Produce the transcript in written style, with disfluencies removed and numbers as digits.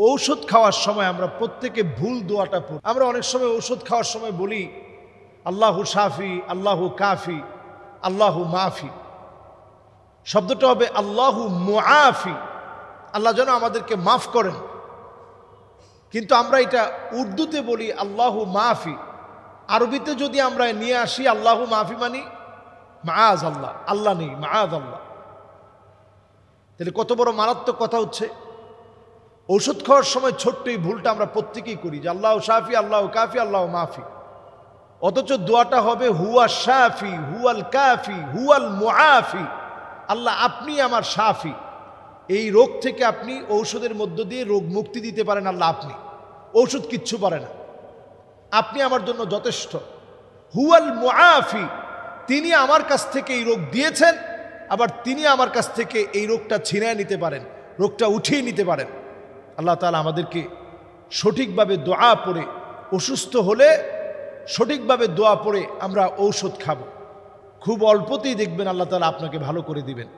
ঔষধ খাওয়ার সময় আমরা প্রত্যেকে ভুল দোয়াটা পড়ি। আমরা অনেক সময় ঔষধ খাওয়ার সময় বলি আল্লাহু শাফি, আল্লাহু কাফি, আল্লাহু মাফি। শব্দটা হবে আল্লাহু মুআফি, আল্লাহ যেন আমাদেরকে মাফ করেন। কিন্তু আমরা এটা উর্দুতে বলি আল্লাহু মাফি। আরবিতে যদি আমরা নিয়ে আসি আল্লাহু মাফি মানি মাআজ আল্লাহ, আল্লাহ নেই, মাআজ আল্লাহ। তাহলে কত বড় মারাত্মক কথা হচ্ছে। ঔষধ খাওয়ার সময় ছোট্ট এই ভুলটা আমরা প্রত্যেকেই করি যে আল্লাহু শাফি, আল্লাহু কাফি, আল্লাহু মাফি। অথচ দোয়াটা হবে হুয়া শাফি, হুয়াল কাফি, হুয়াল মুআফি। আল্লাহ আপনি আমার শাফি, এই রোগ থেকে আপনি ঔষধের মধ্য দিয়ে রোগ মুক্তি দিতে পারেন। আল্লাহ আপনি, ঔষধ কিচ্ছু পারে না, আপনি আমার জন্য যথেষ্ট। হুয়াল মুআফি, তিনি আমার কাছ থেকে এই রোগ দিয়েছেন, আবার তিনি আমার কাছ থেকে এই রোগটা ছিনিয়ে নিতে পারেন, রোগটা উঠিয়ে নিতে পারেন। আল্লাহ তাআলা আমাদেরকে সঠিকভাবে দোয়া পড়ে, অসুস্থ হলে সঠিকভাবে দোয়া পড়ে আমরা ঔষধ খাবো। খুব অল্পতেই দেখবেন আল্লাহ তাআলা আপনাকে ভালো করে দিবেন।